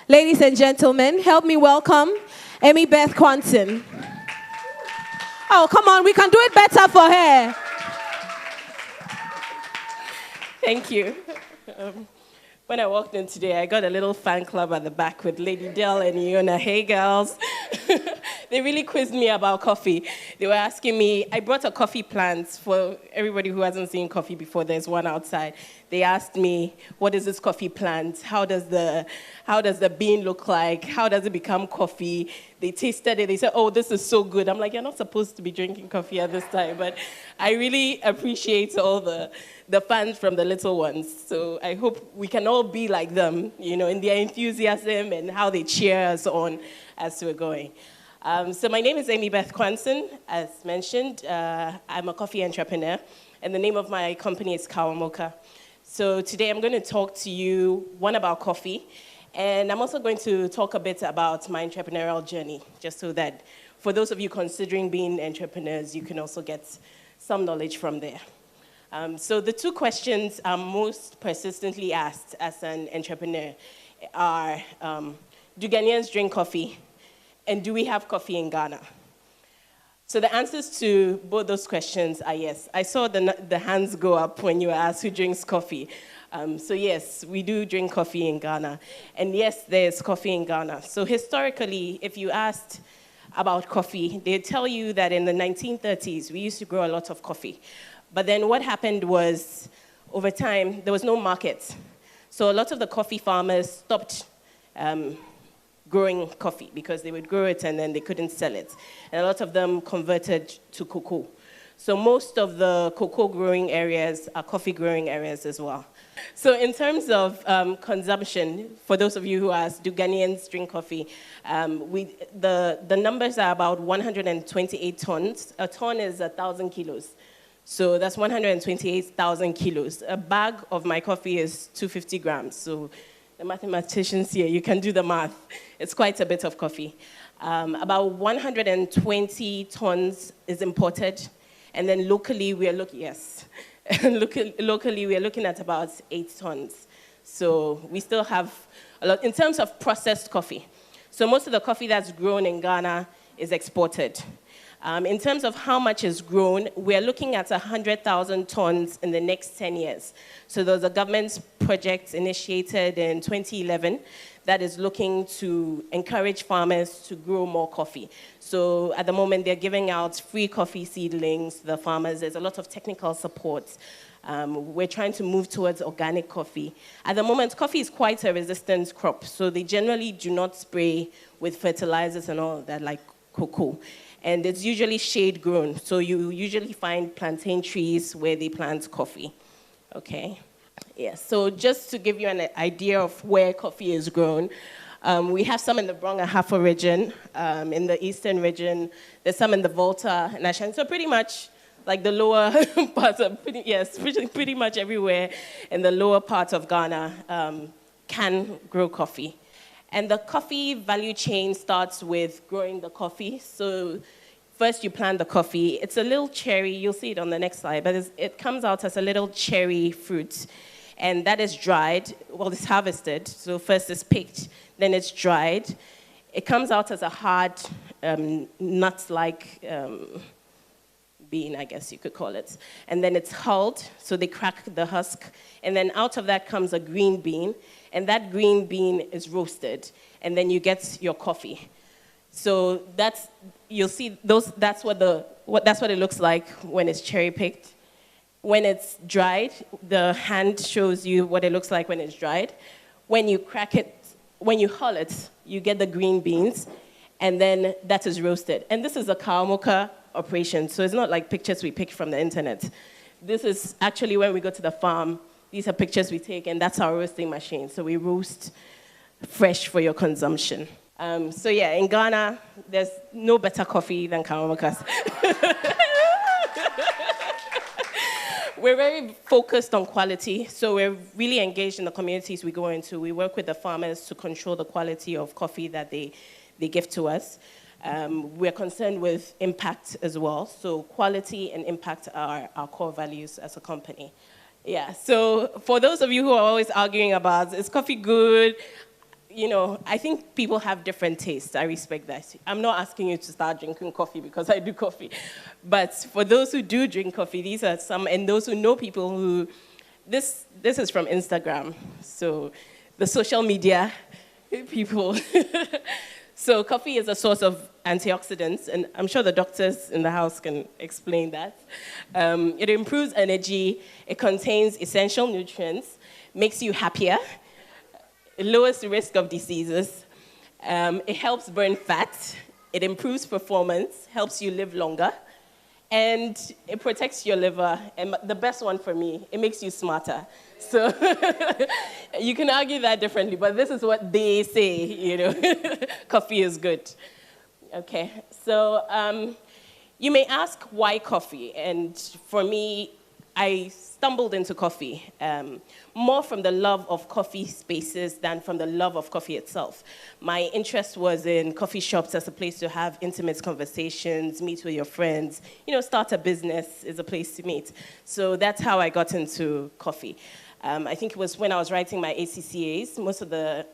Ladies and gentlemen, help me welcome Beth Quantson. Oh, come on, we can do it better for her. Thank you. When I walked in today, I got a little fan club at the back with Lady Dell and Iona. Hey, girls. They really quizzed me about coffee. They were asking me, I brought a coffee plant for everybody who hasn't seen coffee before. There's one outside. They asked me, what is this coffee plant? How does the bean look like? How does it become coffee? They tasted it. They said, oh, this is so good. I'm like, you're not supposed to be drinking coffee at this time. But I really appreciate all the fans from the little ones. So I hope we can all be like them, in their enthusiasm and how they cheer us on as we're going. So my name is Beth Quantson. As mentioned, I'm a coffee entrepreneur, and the name of my company is Kawa Moka. So today I'm going to talk to you, one, about coffee, and I'm also going to talk a bit about my entrepreneurial journey, just so that for those of you considering being entrepreneurs, you can also get some knowledge from there. So the two questions I'm most persistently asked as an entrepreneur are, do Ghanaians drink coffee? And do we have coffee in Ghana? So the answers to both those questions are yes. I saw the hands go up when you were asked who drinks coffee. So yes, we do drink coffee in Ghana. And yes, there's coffee in Ghana. So historically, if you asked about coffee, they'd tell you that in the 1930s, we used to grow a lot of coffee. But then what happened was, over time, there was no market. So a lot of the coffee farmers stopped growing coffee because they would grow it and then they couldn't sell it. And a lot of them converted to cocoa. So most of the cocoa growing areas are coffee growing areas as well. So in terms of consumption, for those of you who ask, do Ghanaians drink coffee? The numbers are about 128 tons. A ton is 1,000 kilos. So that's 128,000 kilos. A bag of my coffee is 250 grams. So the mathematicians here, you can do the math. It's quite a bit of coffee. About 120 tons is imported. And then locally, we are looking at about 8 tons. So we still have a lot in terms of processed coffee. So most of the coffee that's grown in Ghana is exported. In terms of how much is grown, we're looking at 100,000 tons in the next 10 years. So there's a government project initiated in 2011 that is looking to encourage farmers to grow more coffee. So at the moment, they're giving out free coffee seedlings to the farmers. There's a lot of technical support. We're trying to move towards organic coffee. At the moment, coffee is quite a resistant crop, so they generally do not spray with fertilizers and all of that like cocoa. And it's usually shade grown. So you usually find plantain trees where they plant coffee. Okay? Yeah, so just to give you an idea of where coffee is grown, we have some in the Brong-Ahafo region, in the eastern region. There's some in the Volta and Ashanti. So pretty much like the lower parts of, pretty much everywhere in the lower part of Ghana can grow coffee. And the coffee value chain starts with growing the coffee. So first you plant the coffee. It's a little cherry. You'll see it on the next slide. But it comes out as a little cherry fruit. And that is dried. Well, it's harvested. So first it's picked. Then it's dried. It comes out as a hard, nut-like bean, I guess you could call it. And then it's hulled. So they crack the husk. And then out of that comes a green bean. And that green bean is roasted, and then you get your coffee. So you'll see that's what it looks like when it's cherry picked. When it's dried, the hand shows you what it looks like when it's dried. When you crack it, when you hull it, you get the green beans, and then that is roasted. And this is a Kawa Moka operation, so it's not like pictures we picked from the internet. This is actually when we go to the farm. These are pictures we take, and that's our roasting machine. So we roast fresh for your consumption. So yeah, in Ghana, there's no better coffee than Kawa Moka's. We're very focused on quality, so we're really engaged in the communities we go into. We work with the farmers to control the quality of coffee that they give to us. We're concerned with impact as well. So quality and impact are our core values as a company. Yeah, so for those of you who are always arguing about, is coffee good? I think people have different tastes. I respect that. I'm not asking you to start drinking coffee because I do coffee. But for those who do drink coffee, these are some, and those who know people who, this is from Instagram. So the social media people. So coffee is a source of antioxidants, and I'm sure the doctors in the house can explain that. It improves energy, it contains essential nutrients, makes you happier, it lowers the risk of diseases, it helps burn fat, it improves performance, helps you live longer, and it protects your liver, and the best one for me, it makes you smarter. So you can argue that differently, but this is what they say, coffee is good. Okay, so you may ask why coffee, and for me, I stumbled into coffee, more from the love of coffee spaces than from the love of coffee itself. My interest was in coffee shops as a place to have intimate conversations, meet with your friends, start a business is a place to meet. So that's how I got into coffee. I think it was when I was writing my ACCAs. Most of the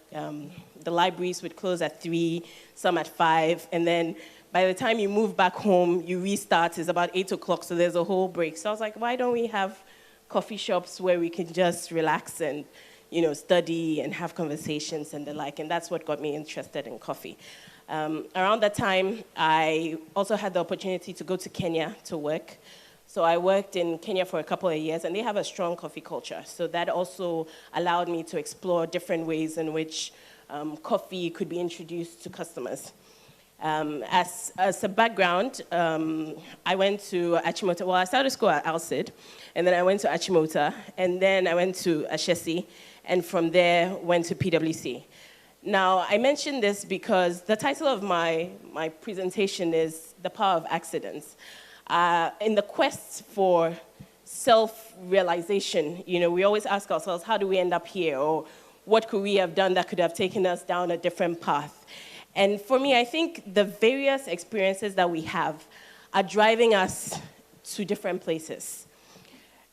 libraries would close at 3, some at 5, and then by the time you move back home, you restart, it's about 8 o'clock, so there's a whole break. So I was like, why don't we have coffee shops where we can just relax and, study and have conversations and the like, and that's what got me interested in coffee. Around that time, I also had the opportunity to go to Kenya to work. So I worked in Kenya for a couple of years, and they have a strong coffee culture. So that also allowed me to explore different ways in which coffee could be introduced to customers. As a background, I went to Achimota. Well, I started school at Alcid, and then I went to Achimota, and then I went to Ashesi, and from there went to PwC. Now, I mention this because the title of my presentation is The Power of Accidents. In the quest for self-realization, we always ask ourselves, how do we end up here? Or what could we have done that could have taken us down a different path? And for me, I think the various experiences that we have are driving us to different places.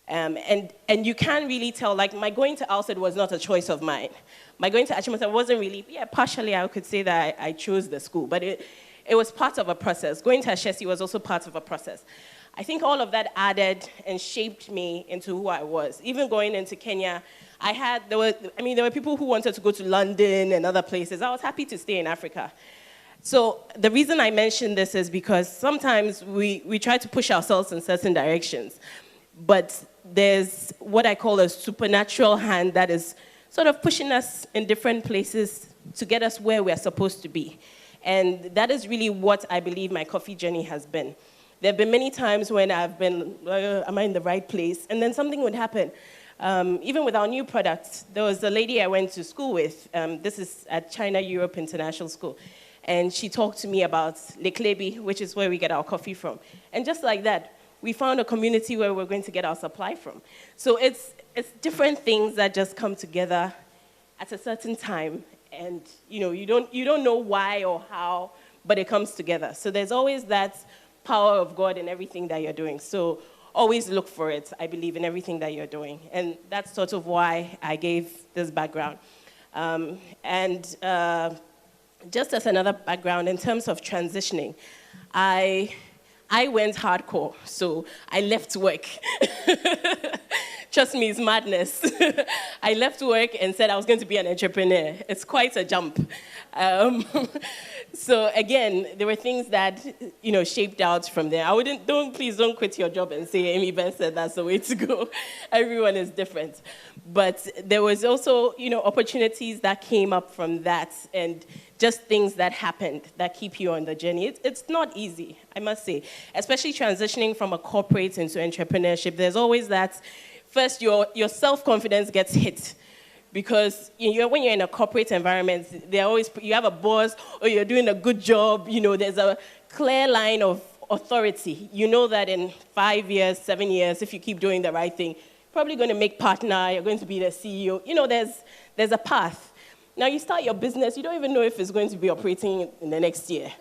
And you can't really tell, like my going to Alcid was not a choice of mine. My going to Achimota wasn't really, partially I could say that I chose the school, but it was part of a process. Going to Ashesi was also part of a process. I think all of that added and shaped me into who I was. Even going into Kenya, there were people who wanted to go to London and other places. I was happy to stay in Africa. So the reason I mention this is because sometimes we try to push ourselves in certain directions, but there's what I call a supernatural hand that is sort of pushing us in different places to get us where we're supposed to be. And that is really what I believe my coffee journey has been. There have been many times when I've been, am I in the right place? And then something would happen. Even with our new products, there was a lady I went to school with. This is at China Europe International School. And she talked to me about Leklebi, which is where we get our coffee from. And just like that, we found a community where we're going to get our supply from. So it's different things that just come together at a certain time. And you don't know why or how, but it comes together. So there's always that power of God in everything that you're doing. So always look for it, I believe, in everything that you're doing. And that's sort of why I gave this background. Just as another background, in terms of transitioning, I went hardcore. So I left work. Trust me, it's madness. I left work and said I was going to be an entrepreneur. It's quite a jump. So again, there were things that, shaped out from there. Please don't quit your job and say, Amy Beth said that's the way to go. Everyone is different. But there was also, opportunities that came up from that and just things that happened that keep you on the journey. It's not easy, I must say, especially transitioning from a corporate into entrepreneurship. There's always that. First, your self-confidence gets hit because when you're in a corporate environment, you have a boss or you're doing a good job. There's a clear line of authority. You know that in 5 years, 7 years, if you keep doing the right thing, you're probably going to make partner. You're going to be the CEO. There's a path. Now you start your business. You don't even know if it's going to be operating in the next year.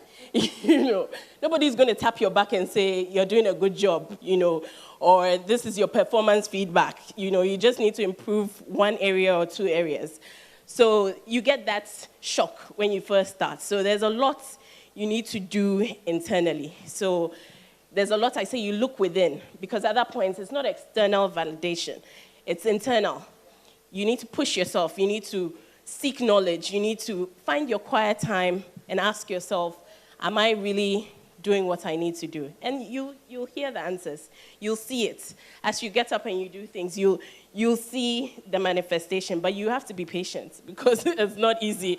Nobody's going to tap your back and say you're doing a good job. Or this is your performance feedback. You just need to improve one area or two areas. So you get that shock when you first start. So there's a lot you need to do internally. So there's a lot I say you look within, because at that point, it's not external validation. It's internal. You need to push yourself. You need to seek knowledge. You need to find your quiet time and ask yourself, am I really doing what I need to do? And you'll hear the answers. You'll see it. As you get up and you do things, you'll see the manifestation. But you have to be patient, because it's not easy.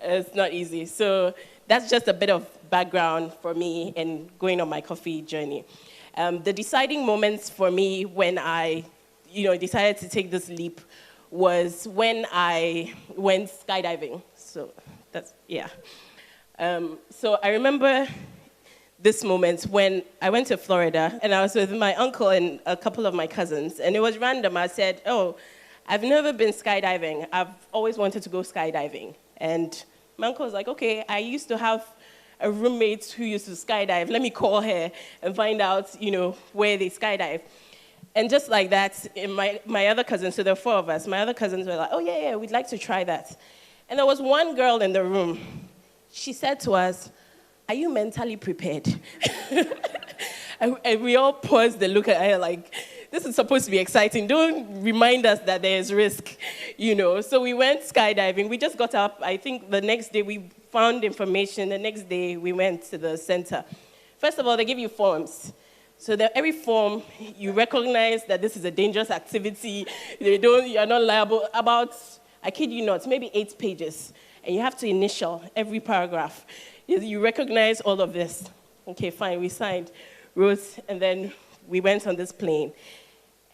It's not easy. So that's just a bit of background for me and going on my coffee journey. The deciding moments for me when I decided to take this leap was when I went skydiving. So that's, yeah. So I remember this moment when I went to Florida, and I was with my uncle and a couple of my cousins, and it was random. I said, oh, I've never been skydiving. I've always wanted to go skydiving. And my uncle was like, okay, I used to have a roommate who used to skydive. Let me call her and find out, where they skydive. And just like that, in my other cousins, so there were 4 of us, my other cousins were like, oh, yeah, we'd like to try that. And there was one girl in the room. She said to us, are you mentally prepared? and we all paused and looked at her like, this is supposed to be exciting. Don't remind us that there's risk, So we went skydiving. We just got up. I think the next day we found information. The next day we went to the center. First of all, they give you forms. So that every form, you recognize that this is a dangerous activity. You're not liable. About, I kid you not, maybe 8 pages. And you have to initial every paragraph. You recognize all of this. Okay, fine, we signed, wrote, and then we went on this plane.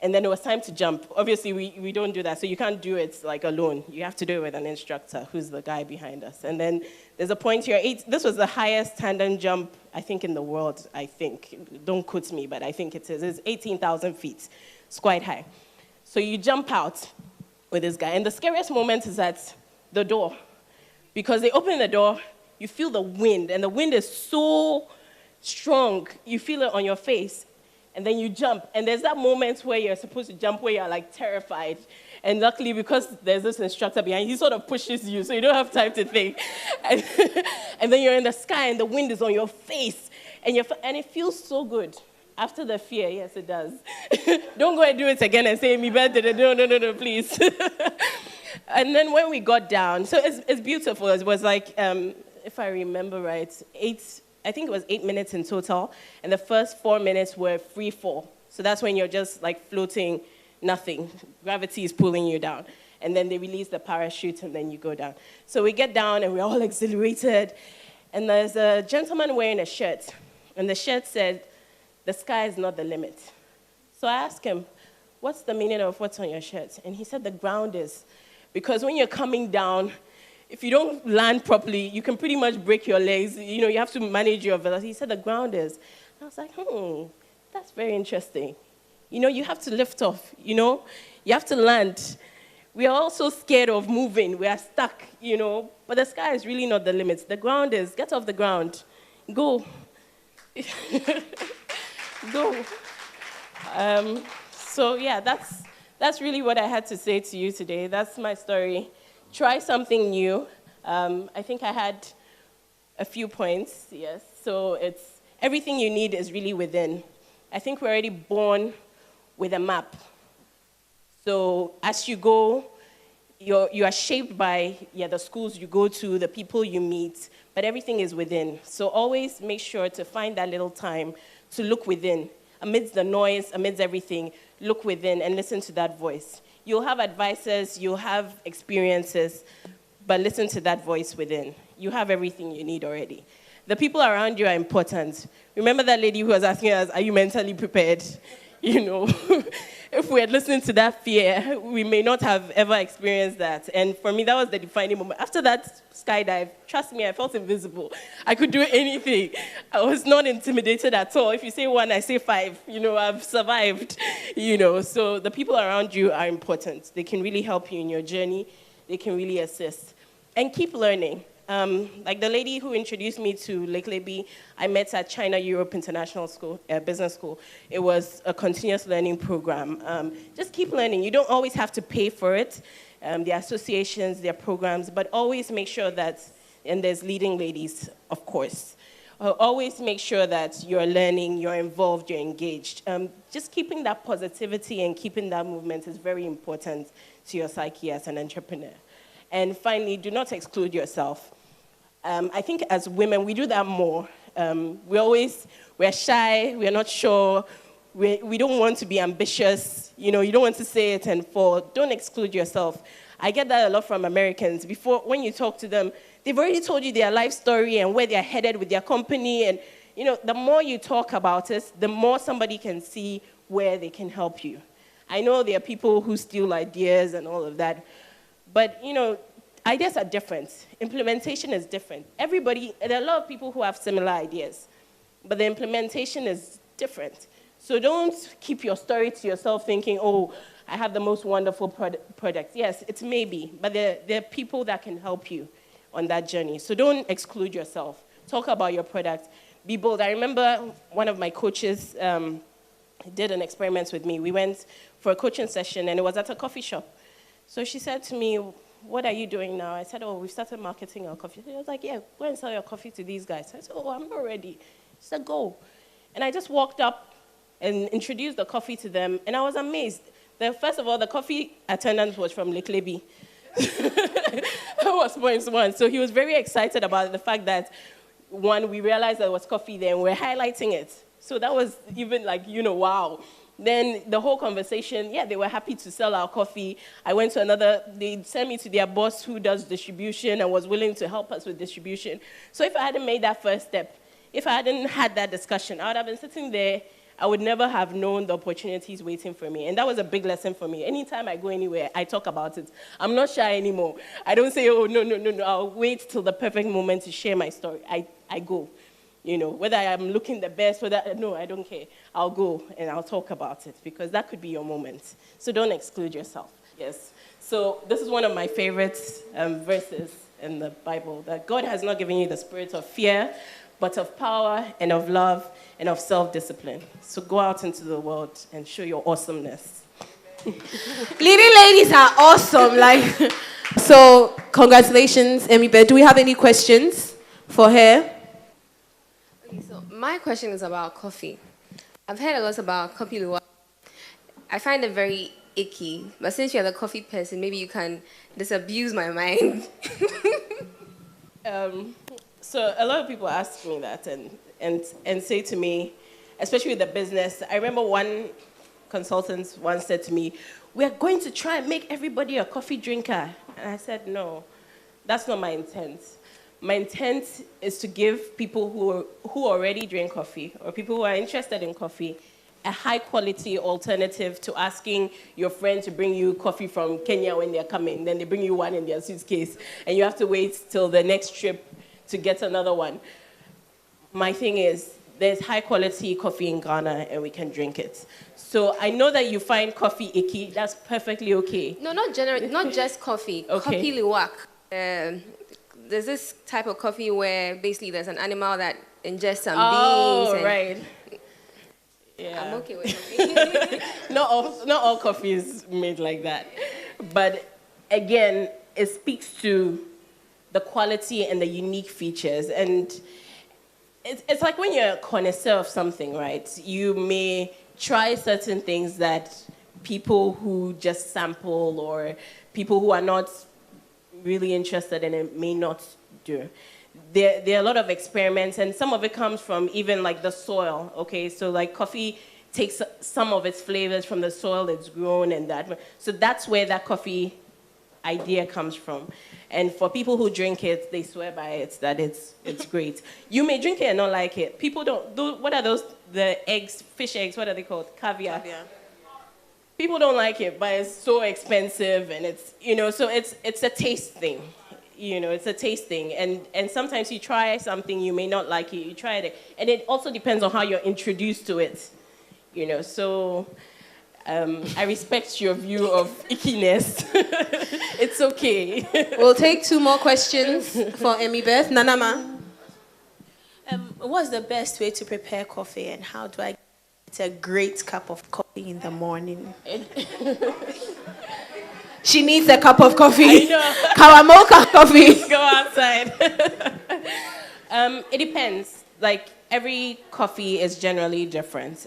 And then it was time to jump. Obviously, we don't do that, so you can't do it like alone. You have to do it with an instructor, who's the guy behind us. And then there's a point here. This was the highest tandem jump, I think, in the world, I think. Don't quote me, but I think it is. It's 18,000 feet. It's quite high. So you jump out with this guy. And the scariest moment is at the door. Because they open the door, you feel the wind, and the wind is so strong, you feel it on your face, and then you jump. And there's that moment where you're supposed to jump where you're like terrified. And luckily, because there's this instructor behind, he sort of pushes you, so you don't have time to think. And then you're in the sky, and the wind is on your face, and it feels so good. After the fear, yes, it does. Don't go and do it again and say, me Beth did it. No, please. And then when we got down, so it's beautiful. It was like, if I remember right, I think it was 8 minutes in total, and the first 4 minutes were free fall. So that's when you're just like floating, nothing. Gravity is pulling you down. And then they release the parachute, and then you go down. So we get down, and we're all exhilarated. And there's a gentleman wearing a shirt, and the shirt said, the sky is not the limit. So I asked him, what's the meaning of what's on your shirt? And he said, the ground is. Because when you're coming down, if you don't land properly, you can pretty much break your legs. You have to manage your velocity. He said the ground is. And I was like, that's very interesting. You have to lift off, You have to land. We are all so scared of moving. We are stuck, But the sky is really not the limit. The ground is. Get off the ground. Go. Go. So, yeah, that's really what I had to say to you today. That's my story. Try something new. I think I had a few points, yes. So it's everything you need is really within. I think we're already born with a map. So as you go, you are shaped by the schools you go to, the people you meet, but everything is within. So always make sure to find that little time to look within. Amidst the noise, amidst everything, look within and listen to that voice. You'll have advisors, you'll have experiences, but listen to that voice within. You have everything you need already. The people around you are important. Remember that lady who was asking us, are you mentally prepared? If we had listened to that fear, we may not have ever experienced that. And for me, that was the defining moment. After that skydive, trust me, I felt invisible. I could do anything. I was not intimidated at all. If you say 1, I say 5. I've survived. So the people around you are important. They can really help you in your journey. They can really assist. And keep learning. Like the lady who introduced me to Lake Leby, I met at China Europe International School, Business School. It was a continuous learning program. Just keep learning. You don't always have to pay for it. their associations, their programs, but always make sure that, and there's leading ladies, of course, always make sure that you're learning, you're involved, you're engaged. Just keeping that positivity and keeping that movement is very important to your psyche as an entrepreneur. And finally, do not exclude yourself. I think as women, we do that more. We're shy, we're not sure, we don't want to be ambitious, you don't want to say it and fall. Don't exclude yourself. I get that a lot from Americans. When you talk to them, they've already told you their life story and where they're headed with their company. And, the more you talk about it, the more somebody can see where they can help you. I know there are people who steal ideas and all of that, but, ideas are different. Implementation is different. There are a lot of people who have similar ideas, but the implementation is different. So don't keep your story to yourself thinking, oh, I have the most wonderful product. Yes, it's maybe, but there are people that can help you on that journey. So don't exclude yourself. Talk about your product. Be bold. I remember one of my coaches did an experiment with me. We went for a coaching session, and it was at a coffee shop. So she said to me, what are you doing now? I said, oh, we've started marketing our coffee. She was like, yeah, go and sell your coffee to these guys. I said, oh, I'm not ready. She said, go. And I just walked up and introduced the coffee to them, and I was amazed. First of all, the coffee attendant was from Lake Leby. That was point one. So he was very excited about the fact that, one, we realized there was coffee there, and we're highlighting it. So that was even wow. Then the whole conversation, they were happy to sell our coffee. I went to they sent me to their boss who does distribution and was willing to help us with distribution. So if I hadn't made that first step, if I hadn't had that discussion, I would have been sitting there. I would never have known the opportunities waiting for me. And that was a big lesson for me. Anytime I go anywhere, I talk about it. I'm not shy anymore. I don't say, oh, no. I'll wait till the perfect moment to share my story. I go. Whether I'm looking the best, no, I don't care. I'll go and I'll talk about it because that could be your moment. So don't exclude yourself. Yes. So this is one of my favorite verses in the Bible, that God has not given you the spirit of fear, but of power and of love and of self-discipline. So go out into the world and show your awesomeness. Leading ladies are awesome. So congratulations, Beth. Do we have any questions for her? Okay, so my question is about coffee. I've heard a lot about coffee luwak. I find it very icky, but since you're the coffee person, maybe you can disabuse my mind. So a lot of people ask me that and say to me, especially with the business, I remember one consultant once said to me, we're going to try and make everybody a coffee drinker. And I said, no, that's not my intent. My intent is to give people who already drink coffee or people who are interested in coffee a high-quality alternative to asking your friend to bring you coffee from Kenya when they're coming. Then they bring you one in their suitcase, and you have to wait till the next trip to get another one. My thing is, there's high-quality coffee in Ghana, and we can drink it. So I know that you find coffee icky. That's perfectly okay. No, not just coffee. Okay. Coffee luwak. There's this type of coffee where basically there's an animal that ingests some beans. Oh, right. Yeah. I'm okay with coffee. Not all coffee is made like that. But again, it speaks to the quality and the unique features. And it's like when you're a connoisseur of something, right? You may try certain things that people who just sample or people who are not really interested in it may not do. There are a lot of experiments, and some of it comes from even like the soil, okay? So like coffee takes some of its flavors from the soil it's grown and that. So that's where that coffee idea comes from. And for people who drink it, they swear by it that it's great. You may drink it and not like it. People don't, what are those, the eggs, fish eggs, what are they called? Caviar. People don't like it, but it's so expensive and it's, so it's a taste thing. It's a taste thing. And sometimes you try something, you may not like it, you try it. And it also depends on how you're introduced to it. So I respect your view of ickiness. It's okay. We'll take 2 more questions for Beth. Nanama. What's the best way to prepare coffee, and how do I get a great cup of coffee in the morning? She needs a cup of coffee. I know. Kawa Moka coffee. Go outside. It depends. Like, every coffee is generally different.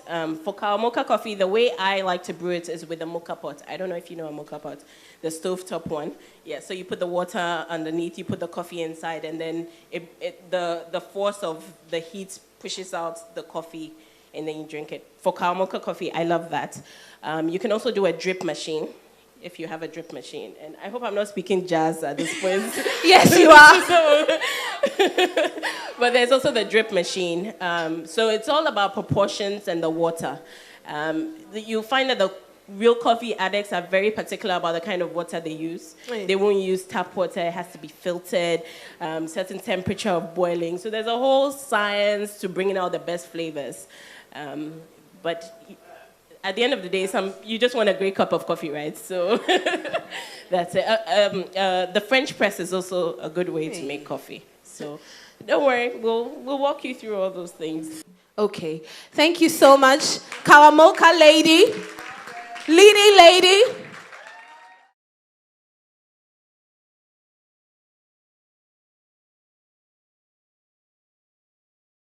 For Kawa Moka coffee, the way I like to brew it is with a Moka pot. I don't know if you know a Moka pot, the stovetop one. Yeah, so you put the water underneath, you put the coffee inside, and then the force of the heat pushes out the coffee, and then you drink it. For Kawa Moka coffee, I love that. You can also do a drip machine, if you have a drip machine. And I hope I'm not speaking jazz at this point. Yes, you are. But there's also the drip machine. So it's all about proportions and the water. You'll find that the real coffee addicts are very particular about the kind of water they use. They won't use tap water. It has to be filtered, certain temperature of boiling. So there's a whole science to bringing out the best flavors. But at the end of the day, you just want a great cup of coffee, right? So that's it. The French press is also a good way to make coffee. So don't worry, we'll walk you through all those things. Okay. Thank you so much. Kawa Moka lady. Leading lady.